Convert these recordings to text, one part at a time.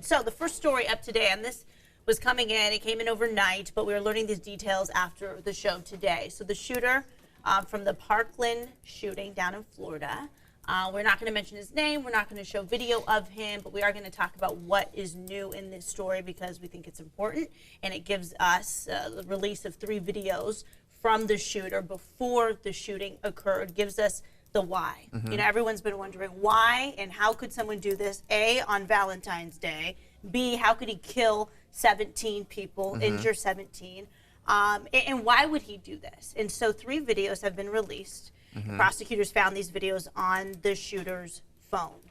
So the first story up today, and this was coming in, it came in overnight, but we were learning these details after the show today. So the shooter from the Parkland shooting down in Florida, we're not going to mention his name, we're not going to show video of him, but we are going to talk about what is new in this story because we think it's important, and it gives us the release of 3 videos from the shooter before the shooting occurred, gives us the why. You know, everyone's been wondering why and how could someone do this, A, on Valentine's Day, B, how could he kill 17 people, injure 17, and why would he do this? And so 3 videos have been released. Prosecutors found these videos on the shooter's phone.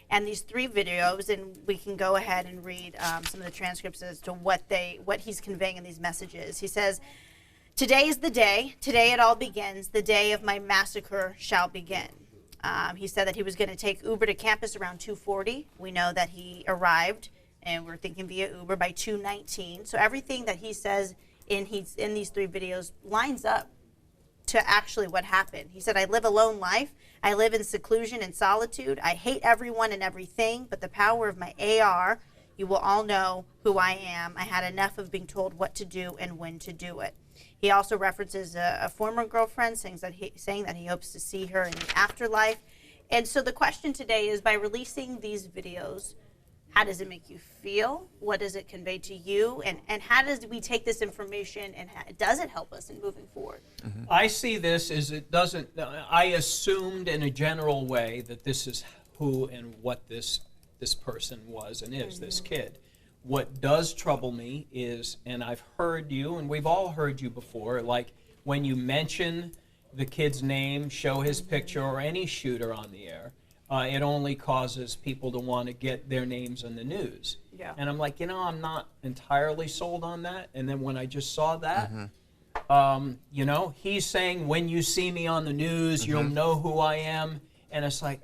And these 3 videos, and we can go ahead and read some of the transcripts as to what he's conveying in these messages. He says, "Today is the day. Today it all begins. The day of my massacre shall begin." He said that he was going to take Uber to campus around 2:40. We know that he arrived, and we're thinking via Uber, by 2:19. So everything that he says in these 3 videos lines up to actually what happened. He said, "I live a lone life. I live in seclusion and solitude. I hate everyone and everything, but the power of my AR, you will all know who I am. I had enough of being told what to do and when to do it." He also references a former girlfriend, saying that he hopes to see her in the afterlife. And so the question today is, by releasing these videos, how does it make you feel? What does it convey to you? And how does we take this information, and does it help us in moving forward? I see this as it doesn't, I assumed in a general way that this is who and what this person was and is, this kid. What does trouble me is, and I've heard you, and we've all heard you before, like when you mention the kid's name, show his picture, or any shooter on the air, it only causes people to want to get their names in the news. Yeah. And I'm like, I'm not entirely sold on that. And then when I just saw that, he's saying, when you see me on the news, you'll know who I am. And it's like,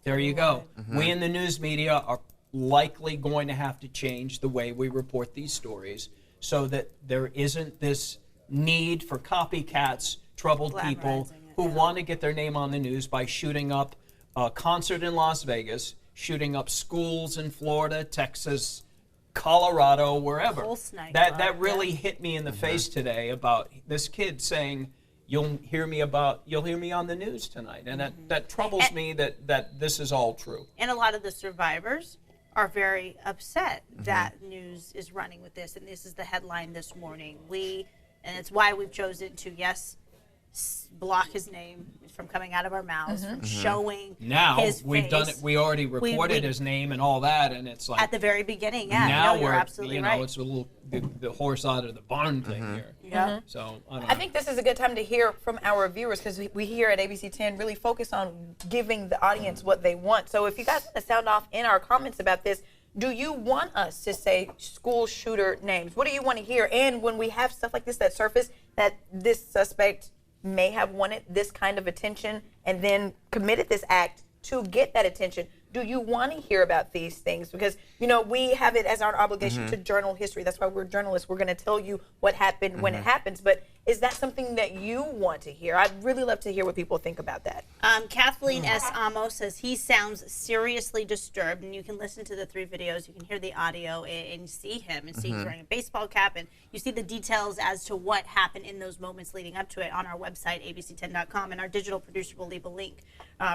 there you go. We in the news media are likely going to have to change the way we report these stories so that there isn't this need for copycats, troubled people who want to get their name on the news by shooting up a concert in Las Vegas, shooting up schools in Florida, Texas, Colorado, wherever. That really hit me in the face today about this kid saying, you'll hear me on the news tonight. And that troubles me that this is all true. And a lot of the survivors are very upset that news is running with this, and this is the headline this morning. And it's why we've chosen to, block his name from coming out of our mouths, from showing his we've face. Done it. We already reported his name and all that, and it's like at the very beginning. Now you're absolutely right. It's a little the horse out of the barn thing here. So I think this is a good time to hear from our viewers, because we here at ABC 10 really focus on giving the audience what they want. So if you guys want to sound off in our comments about this, do you want us to say school shooter names? What do you want to hear? And when we have stuff like this that surface, that this suspect may have wanted this kind of attention and then committed this act to get that attention, do you want to hear about these things? Because, we have it as our obligation to journal history. That's why we're journalists. We're going to tell you what happened when it happens. But is that something that you want to hear? I'd really love to hear what people think about that. Kathleen S. Amos says he sounds seriously disturbed, and you can listen to the 3 videos. You can hear the audio and see him, and see he's wearing a baseball cap, and you see the details as to what happened in those moments leading up to it on our website, abc10.com, and our digital producer will leave a link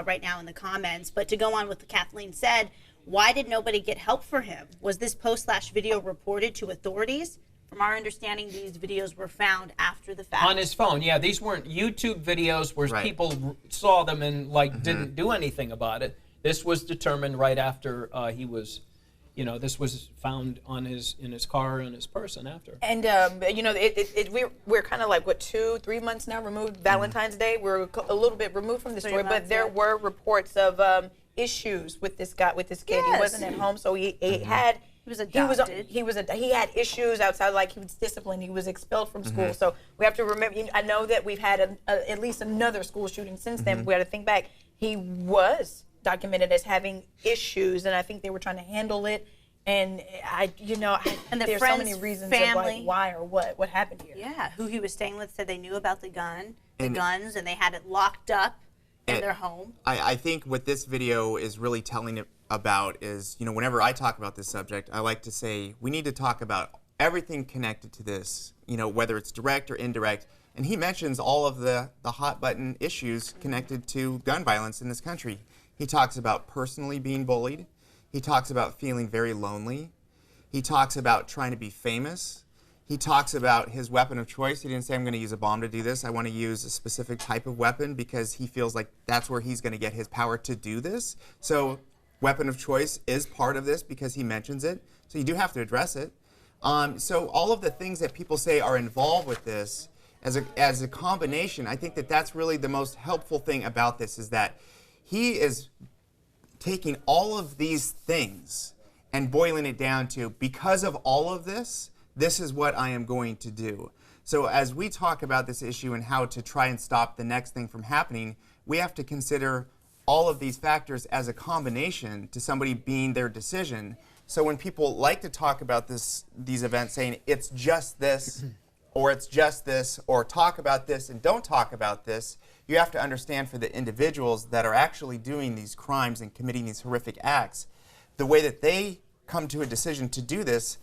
right now in the comments. But to go on with what Kathleen said, why did nobody get help for him? Was this post/video reported to authorities? From our understanding, these videos were found after the fact. On his phone, these weren't YouTube videos where people saw them and didn't do anything about it. This was determined right after he was, this was found in his car and his person after. And we're kind of like 2-3 months now removed. Valentine's Day, we're a little bit removed from the story, but there were reports of issues with this guy, with this kid. He wasn't at home, so he had. He was adopted. He had issues outside, like he was disciplined. He was expelled from school. So we have to remember. I know that we've had at least another school shooting since then. We got to think back. He was documented as having issues, and I think they were trying to handle it. And and there's so many reasons family, of why or what happened here. Yeah, who he was staying with said they knew about the guns, and they had it locked up in their home. I think what this video is really telling about is, whenever I talk about this subject, I like to say we need to talk about everything connected to this, whether it's direct or indirect. And he mentions all of the hot button issues connected to gun violence in this country. He talks about personally being bullied. He talks about feeling very lonely. He talks about trying to be famous. He talks about his weapon of choice. He didn't say, I'm going to use a bomb to do this. I want to use a specific type of weapon because he feels like that's where he's going to get his power to do this. So weapon of choice is part of this because he mentions it. So you do have to address it. So all of the things that people say are involved with this as a combination, I think that that's really the most helpful thing about this is that he is taking all of these things and boiling it down to, because of all of this, this is what I am going to do. So as we talk about this issue and how to try and stop the next thing from happening, we have to consider all of these factors as a combination to somebody being their decision. So when people like to talk about these events saying it's just this, or it's just this, or talk about this and don't talk about this, you have to understand for the individuals that are actually doing these crimes and committing these horrific acts, the way that they come to a decision to do this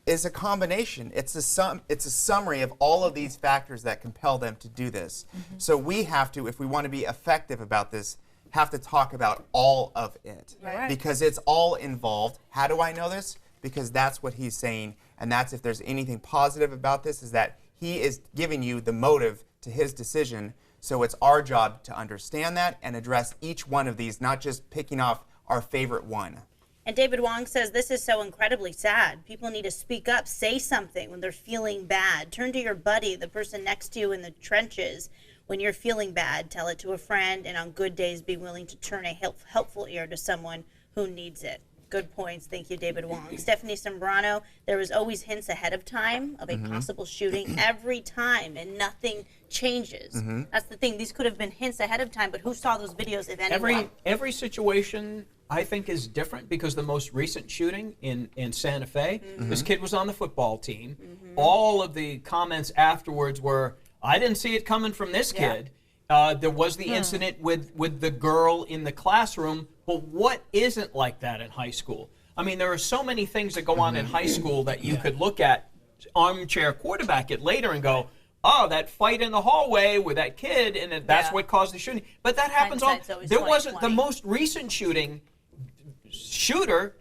is a combination. It's a summary of all of these factors that compel them to do this. So we have to, if we want to be effective about this, have to talk about all of it. Right. Because it's all involved. How do I know this? Because that's what he's saying, and that's if there's anything positive about this is that he is giving you the motive to his decision. So it's our job to understand that and address each one of these, not just picking off our favorite one. And David Wong says, this is so incredibly sad. People need to speak up, say something when they're feeling bad. Turn to your buddy, the person next to you in the trenches. When you're feeling bad, tell it to a friend, and on good days, be willing to turn a helpful ear to someone who needs it. Good points. Thank you, David Wong. Stephanie Sembrano, there was always hints ahead of time of a possible shooting every time, and nothing changes. That's the thing. These could have been hints ahead of time, but who saw those videos, if anyone? Every situation, I think, is different because the most recent shooting in Santa Fe, this kid was on the football team. All of the comments afterwards were, I didn't see it coming from this kid. There was the incident with the girl in the classroom, but what isn't like that in high school? I mean, there are so many things that go on in high school that you could look at, armchair quarterback it later and go, oh, that fight in the hallway with that kid, and that's what caused the shooting. But that happens all. There wasn't the most recent shooter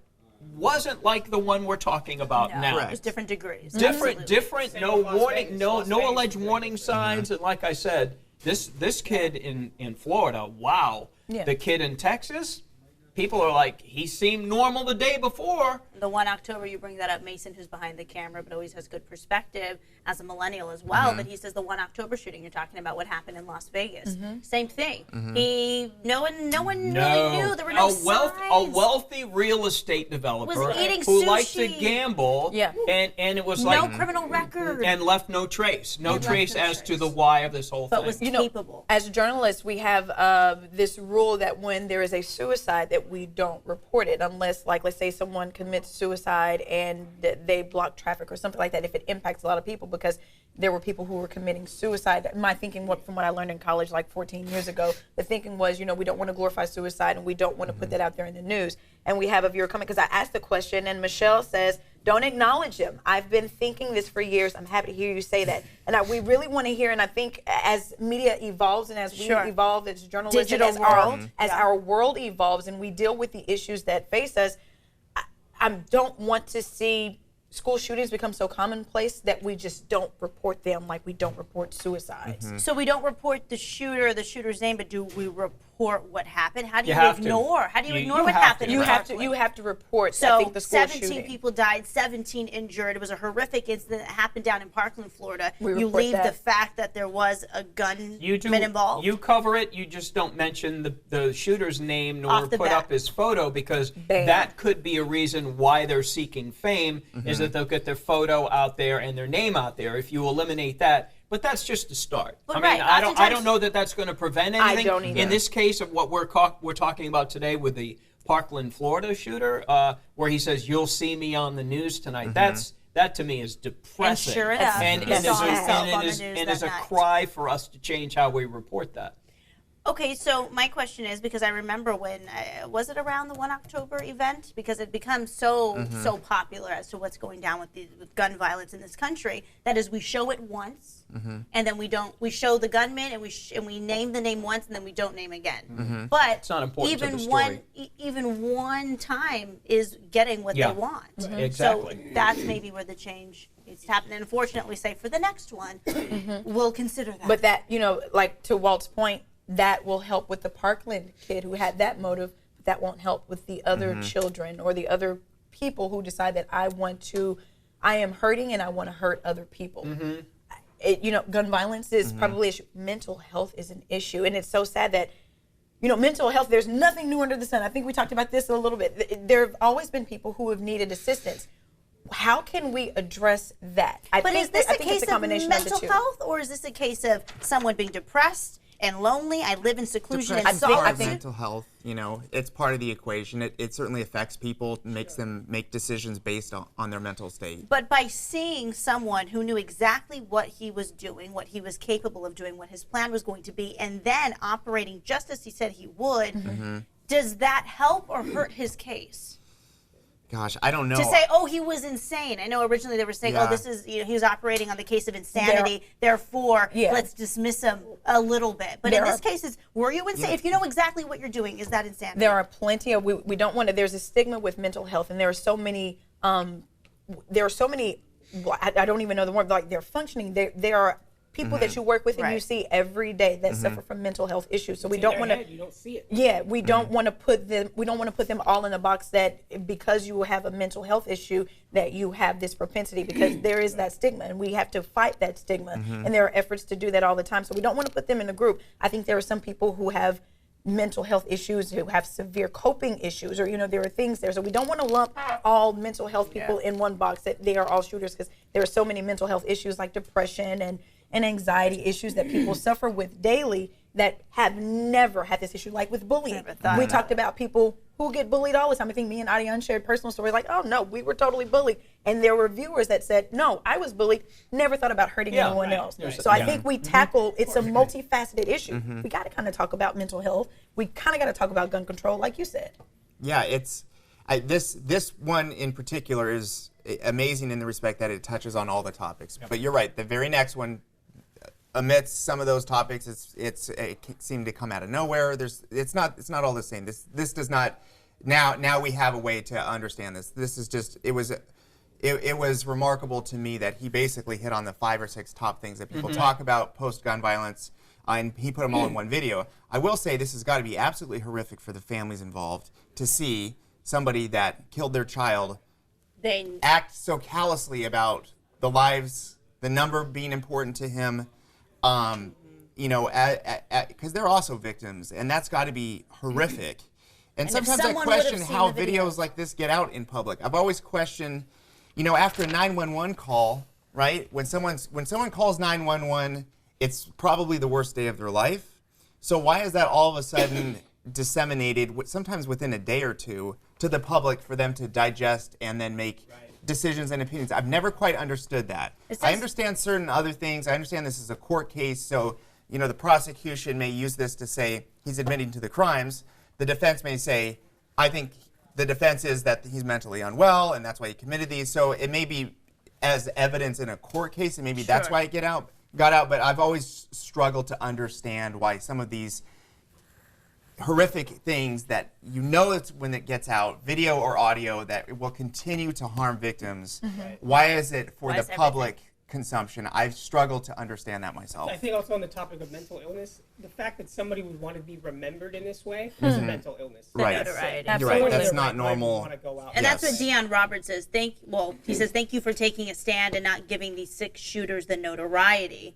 wasn't like the one we're talking about now. It was different degrees. Different. No warning. No alleged warning signs. And like I said, this kid in Florida. Wow. Yeah. The kid in Texas. People are like, he seemed normal the day before. The 1 October, you bring that up, Mason, who's behind the camera, but always has good perspective as a millennial as well. But he says the 1 October shooting, you're talking about what happened in Las Vegas. Same thing. No one really knew. There were no signs. A wealthy real estate developer Was eating who sushi. likes to gamble. Yeah. And it was No like criminal record. and left no trace. No And trace left no as to trace. the why of this whole But thing. was capable. As journalists, we have this rule that when there is a suicide, that we don't report it unless, like, let's say someone commits suicide and they block traffic or something like that. If it impacts a lot of people, because there were people who were committing suicide. My thinking, from what I learned in college like 14 years ago, the thinking was, we don't want to glorify suicide and we don't want to put that out there in the news. And we have a viewer coming, because I asked the question, and Michelle says, don't acknowledge him. I've been thinking this for years. I'm happy to hear you say that. And we really want to hear, and I think as media evolves and as we evolve as journalists, Digital and world. as our world evolves and we deal with the issues that face us, I don't want to see school shootings become so commonplace that we just don't report them like we don't report suicides. So we don't report the shooter's name, but do we report what happened? How do you have to. ignore? How do you You ignore what have to. happened? You in have to Parkland? report. I So think the school 17 shooting. people died, 17 injured. It was a horrific incident that happened down in Parkland, Florida. We You report leave that. the fact that there was a gunman involved. You cover it. You just don't mention the shooter's name nor Off the put bat. up his photo, because Bam. that could be a reason why they're seeking fame, is that they'll get their photo out there and their name out there. If you eliminate that, but that's just a start. But I mean, right, I oftentimes- don't know that that's going to prevent anything. don't either. In this case of what we're talking about today with the Parkland, Florida shooter, where he says, "You'll see me on the news tonight." That to me is depressing. And sure enough, and he saw himself on the it news is that a night. cry for us to change how we report that. Okay, so my question is, because I remember when, was it around the 1 October event? Because it becomes so popular as to what's going down with gun violence in this country. That is, we show it once, and then we show the gunman, and we name the name once, and then we don't name again. But It's not important to even the story. even one time is getting what Yeah. they want. Exactly. So that's maybe where the change needs to happen. And unfortunately, say for the next one, we'll consider that. But that, like to Walt's point, that will help with the Parkland kid who had that motive. But that won't help with the other children or the other people who decide that I am hurting and I want to hurt other people. Gun violence is probably an issue. Mental health is an issue. And it's so sad that, mental health, there's nothing new under the sun. I think we talked about this a little bit. There have always been people who have needed assistance. How can we address that? But is this a case of combination mental health, or is this a case of someone being depressed and lonely? I live in seclusion and Depression's part of solitude. mental health. It's part of the equation. It certainly affects people, makes them make decisions based on their mental state. But by seeing someone who knew exactly what he was doing, what he was capable of doing, what his plan was going to be, and then operating just as he said he would, does that help or hurt his case? Gosh, I don't know. To say, oh, he was insane. I know originally they were saying, Yeah. oh, this is, he was operating on the case of insanity, therefore, let's dismiss him a little bit. But in this case, were you insane? If you know exactly what you're doing, is that insanity? There are plenty of, we don't want to, there's a stigma with mental health, and there are so many, I don't even know the word, like they're functioning. There are people that you work with and you see every day that suffer from mental health issues. So we don't want to. You don't see it. Yeah, we don't want to put them. We don't want to put them all in a box that because you have a mental health issue that you have this propensity, because there is that stigma and we have to fight that stigma. And there are efforts to do that all the time. So we don't want to put them in a group. I think there are some people who have mental health issues, who have severe coping issues, or there are things there. So we don't want to lump all mental health people in one box that they are all shooters, because there are so many mental health issues like depression and anxiety issues that people suffer with daily that have never had this issue, like with bullying. We talked about people who get bullied all the time. I think me and Adiane shared personal stories like, oh no, we were totally bullied. And there were viewers that said, no, I was bullied, never thought about hurting anyone else. So I think we tackle, it's a multifaceted issue. We got to kind of talk about mental health. We kind of got to talk about gun control, like you said. Yeah, this one in particular is amazing in the respect that it touches on all the topics. But you're right, the very next one, amidst some of those topics, it seemed to come out of nowhere. It's not all the same. This does not. Now we have a way to understand this. This is just it was remarkable to me that he basically hit on the 5 or 6 top things that people talk about post-gun violence, and he put them all in one video. I will say this has got to be absolutely horrific for the families involved to see somebody that killed their child act so callously about the lives, the number being important to him. Because they're also victims, and that's got to be horrific. And sometimes I question how videos like this get out in public. I've always questioned, after a 911 call, right? When someone calls 911, it's probably the worst day of their life. So why is that all of a sudden disseminated, sometimes within a day or two, to the public for them to digest and then make decisions and opinions? I've never quite understood that. I understand certain other things. I understand this is a court case, so the prosecution may use this to say he's admitting to the crimes. The defense may say, I think the defense is that he's mentally unwell and that's why he committed these. So it may be as evidence in a court case, and maybe that's why it got out. But I've always struggled to understand why some of these horrific things that it's when it gets out, video or audio, that it will continue to harm victims. Why is it for the public consumption? I've struggled to understand that myself. I think also on the topic of mental illness, the fact that somebody would want to be remembered in this way is a mental illness. Right. Notoriety. You're right. That's not normal. And that's what Dion Roberts says. He says, thank you for taking a stand and not giving these 6 shooters the notoriety.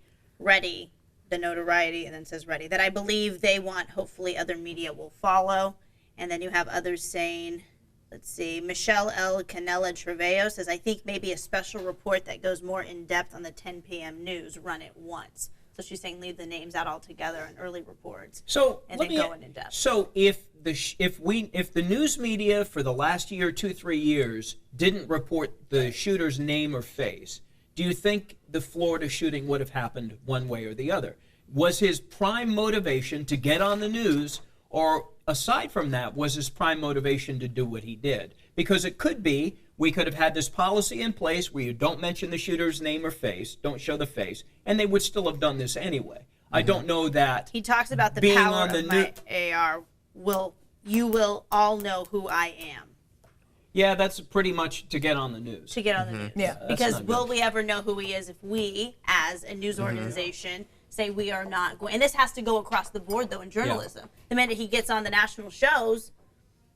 The notoriety, and then says ready, that I believe they want. Hopefully other media will follow. And then you have others saying, let's see, Michelle L. Canella Treveo says, I think maybe a special report that goes more in depth on the 10 p.m. news, run it once. So she's saying leave the names out altogether in early reports. So and then go in depth. So if the news media for the last year, 2-3 years didn't report the shooter's name or face, do you think the Florida shooting would have happened one way or the other? Was his prime motivation to get on the news, or aside from that, was his prime motivation to do what he did? Because it could be, we could have had this policy in place where you don't mention the shooter's name or face, don't show the face, and they would still have done this anyway. I don't know that. He talks about the being power on the of my AR. You will all know who I am. Yeah, that's pretty much to get on the news. To get on the news. Yeah. Because not will good. we ever know who he is if we, as a news organization, say we are not going? And this has to go across the board, though, in journalism. The minute he gets on the national shows,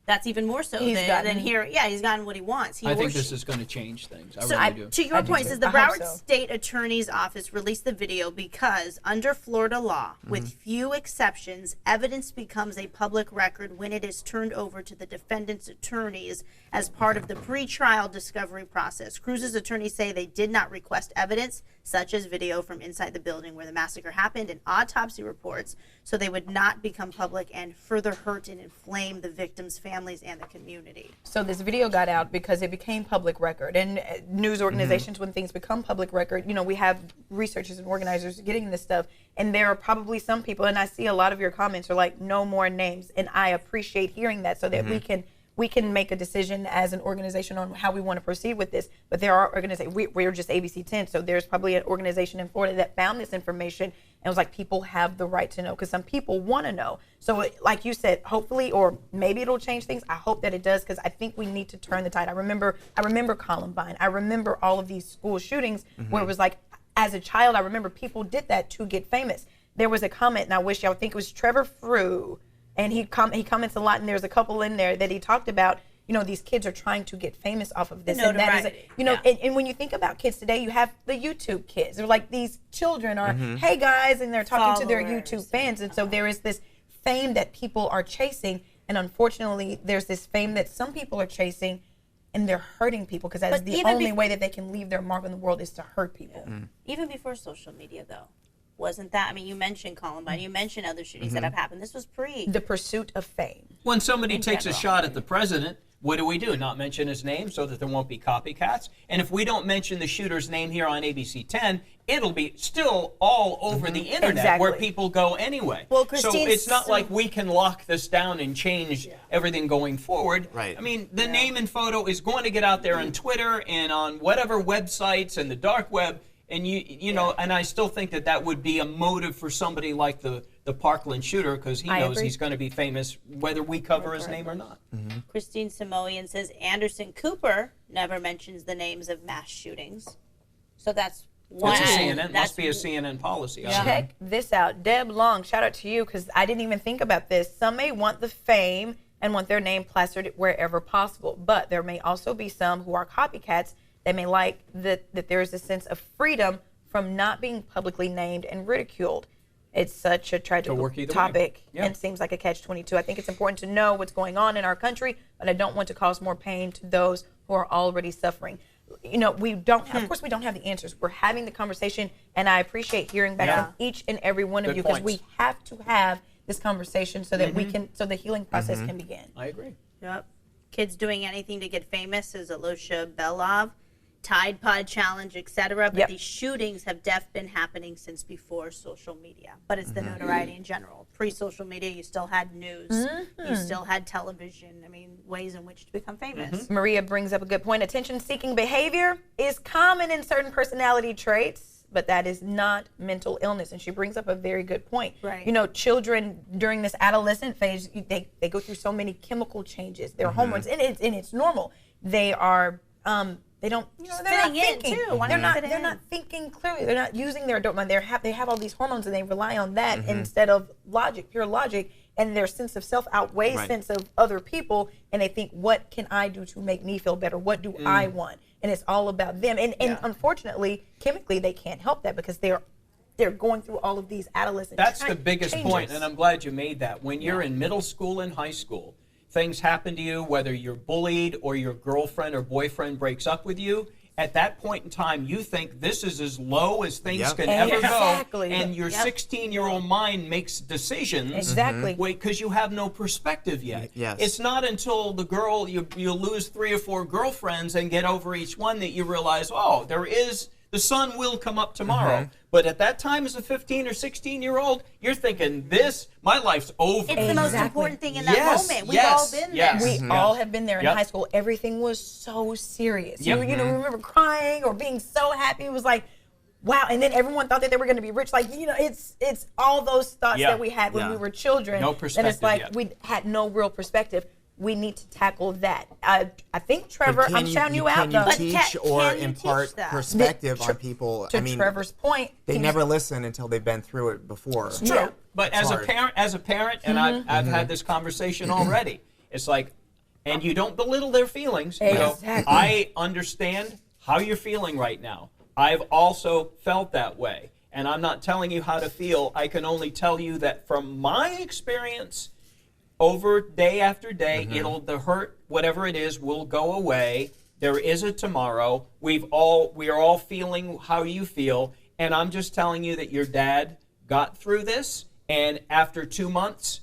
that's even more so than here. Yeah, he's gotten what he wants. I think this is going to change things. I So really do. to your point, too. says the I hope Broward so. State Attorney's Office released the video because under Florida law, with few exceptions, evidence becomes a public record when it is turned over to the defendant's attorneys as part of the pre-trial discovery process. Cruz's attorneys say they did not request evidence, such as video from inside the building where the massacre happened and autopsy reports, so they would not become public and further hurt and inflame the victims' families and the community. So this video got out because it became public record. And news organizations, when things become public record, you know, we have researchers and organizers getting this stuff. And there are probably some people, and I see a lot of your comments are like, no more names. And I appreciate hearing that so that we can make a decision as an organization on how we want to proceed with this. But there are organizations, we're just ABC 10, so there's probably an organization in Florida that found this information and was like, people have the right to know, because some people want to know. So like you said, hopefully, or maybe it'll change things. I hope that it does, because I think we need to turn the tide. I remember Columbine. I remember all of these school shootings where it was like, as a child, I remember people did that to get famous. There was a comment, and I think it was Trevor Frew, and he comments a lot, and there's a couple in there that he talked about, you know, these kids are trying to get famous off of this. And that is, you know, and when you think about kids today, you have the YouTube kids. They're like, these children are, hey guys, and they're talking to their YouTube fans. And so there is this fame that people are chasing. And unfortunately, there's this fame that some people are chasing, and they're hurting people, because that's the only way that they can leave their mark on the world is to hurt people. Even before social media, though. Wasn't that? I mean, you mentioned Columbine. You mentioned other shootings that have happened. This was pre. The pursuit of fame. When somebody takes a shot at the president, what do? Not mention his name so that there won't be copycats? And if we don't mention the shooter's name here on ABC 10, it'll be still all over the internet where people go anyway. Well, so Christine, it's not like we can lock this down and change everything going forward. Right. I mean, the name and photo is going to get out there on Twitter and on whatever websites and the dark web. And you know, and I still think that would be a motive for somebody like the Parkland shooter, because he knows he's going to be famous whether we cover his name or not. Christine Simoian says Anderson Cooper never mentions the names of mass shootings. So that's one. That's a CNN. Must be a CNN policy. Check this out. Deb Long, shout out to you, because I didn't even think about this. Some may want the fame and want their name plastered wherever possible, but there may also be some who are copycats. They may like that there is a sense of freedom from not being publicly named and ridiculed. It's such a tragic topic and seems like a catch-22. I think it's important to know what's going on in our country, but I don't want to cause more pain to those who are already suffering. You know, we don't have, of course, we don't have the answers. We're having the conversation, and I appreciate hearing back from each and every one of you, because we have to have this conversation so that we can, so the healing process can begin. I agree. Yep. Kids doing anything to get famous, says Alosha Belov. Tide Pod Challenge, etc. But these shootings have been happening since before social media. But it's the notoriety in general. Pre-social media, you still had news. You still had television. I mean, ways in which to become famous. Maria brings up a good point. Attention-seeking behavior is common in certain personality traits, but that is not mental illness. And she brings up a very good point. Right. You know, children during this adolescent phase, they go through so many chemical changes. Their hormones, and it's normal. They are they don't, you know, they're not thinking. They're not thinking clearly. They're not using their adult mind. They have all these hormones, and they rely on that instead of logic, pure logic. And their sense of self outweighs sense of other people, and they think, what can I do to make me feel better? What do I want? And it's all about them. And unfortunately, chemically, they can't help that, because they're going through all of these adolescent That's the biggest changes. point, and I'm glad you made that. When you're in middle school and high school, things happen to you, whether you're bullied or your girlfriend or boyfriend breaks up with you, at that point in time, you think this is as low as things can ever go, and your 16-year-old mind makes decisions because you have no perspective yet. It's not until the girl, you lose 3 or 4 girlfriends and get over each one that you realize, oh, there is The sun will come up tomorrow. But at that time, as a 15 or 16-year-old, you're thinking, my life's over. It's the most important thing in that Yes, moment. We've yes, all been yes. there. We all have been there in Yep. high school. Everything was so serious. Yep. You know, we remember crying or being so happy. It was like, wow. And then everyone thought that they were going to be rich. Like, you know, it's all those thoughts Yeah. that we had when Yeah. we were children. No And perspective it's like yet. we had no real perspective. We need to tackle that. I think, Trevor, But I'm shouting you out, can though. you teach or can you impart teach that? perspective on people? To I mean, Trevor's point, they can never you- listen until they've been through it before. True. Yeah, but It's as hard. a parent, and I've had this conversation already. It's like, and you don't belittle their feelings. You know, Exactly. I understand how you're feeling right now. I've also felt that way, and I'm not telling you how to feel. I can only tell you that from my experience, over day after day, the hurt, whatever it is, will go away. There is a tomorrow. We are all feeling how you feel, and I'm just telling you that your dad got through this, and after 2 months,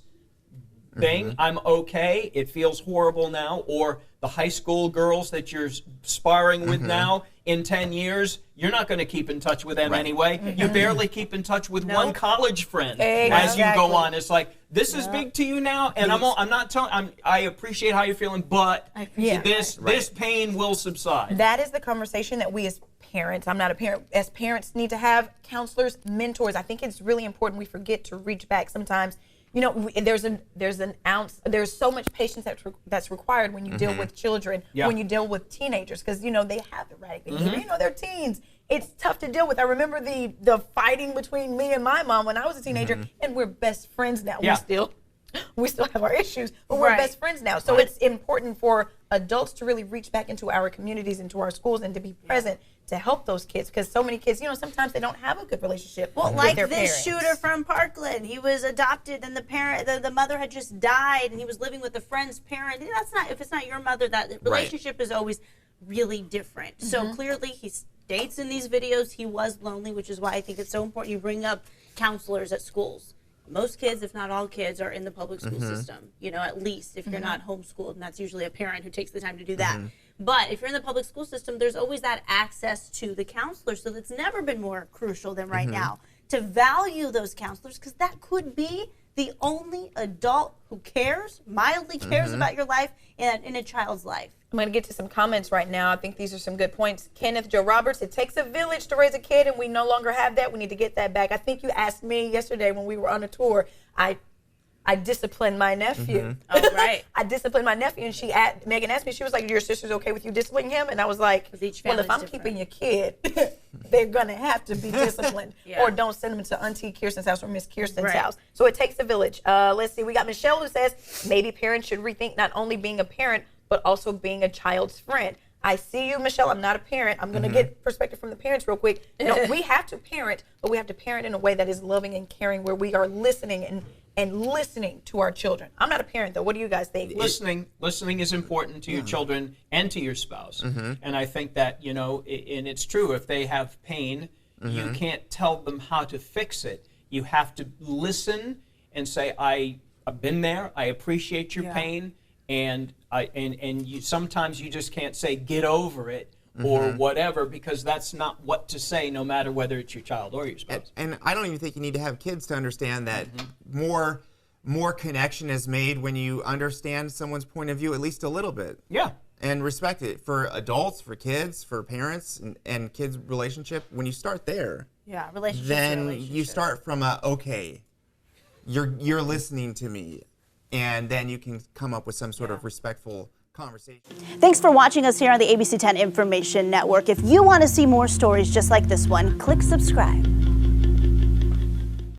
bing, I'm okay. It feels horrible now. Or the high school girls that you're sparring with now, in 10 years, you're not going to keep in touch with them anyway. You barely keep in touch with one college friend as you go on. It's like, this is big to you now, and I'm not telling. I appreciate how you're feeling, but this pain will subside. That is the conversation that we as parents, I'm not a parent, as parents need to have, counselors, mentors. I think it's really important we forget to reach back sometimes. You know, there's so much patience that's required when you deal with children, when you deal with teenagers, because, you know, they have erratic behavior. You know, they're teens. It's tough to deal with. I remember the fighting between me and my mom when I was a teenager, and we're best friends now. Yeah. We still have our issues, but we're best friends now. So it's important for adults to really reach back into our communities, into our schools, and to be present to help those kids, because so many kids, you know, sometimes they don't have a good relationship with Like their this parents. shooter from Parkland, he was adopted, and the mother had just died, and he was living with a friend's parent. That's not, if it's not your mother, that relationship is always really different. So clearly, he states in these videos he was lonely, which is why I think it's so important you bring up counselors at schools. Most kids, if not all kids, are in the public school system, you know, at least if you're not homeschooled, and that's usually a parent who takes the time to do that. But if you're in the public school system, there's always that access to the counselor. So that's never been more crucial than right now to value those counselors, because that could be the only adult who cares, mildly cares about your life in a child's life. I'm going to get to some comments right now. I think these are some good points. Kenneth Joe Roberts, it takes a village to raise a kid, and we no longer have that. We need to get that back. I think you asked me yesterday when we were on a tour. I disciplined my nephew. Oh, right. I disciplined my nephew, and Megan asked me, she was like, your sister's okay with you disciplining him? And I was like, each well, if family's I'm different. keeping your kid, they're going to have to be disciplined. Yeah. Or don't send them to Auntie Kirsten's house or Miss Kirsten's Right. house. So it takes a village. Let's see. We got Michelle who says, maybe parents should rethink not only being a parent, but also being a child's friend. I see you, Michelle. I'm not a parent. I'm going to get perspective from the parents real quick. No, we have to parent, but we have to parent in a way that is loving and caring, where we are listening and listening to our children. I'm not a parent, though. What do you guys think? Listening is important to your children and to your spouse. And I think that, you know, and it's true, if they have pain, you can't tell them how to fix it. You have to listen and say, I've been there, I appreciate your pain, and you sometimes you just can't say get over it or whatever, because that's not what to say, no matter whether it's your child or your spouse. And I don't even think you need to have kids to understand that more connection is made when you understand someone's point of view at least a little bit. Yeah. And respect it. For adults, for kids, for parents, and kids' relationship, when you start there, Yeah, relationship. then you start from okay, you're listening to me, and then you can come up with some sort of respectful conversation. Thanks for watching us here on the ABC 10 Information Network. If you want to see more stories just like this one, click subscribe.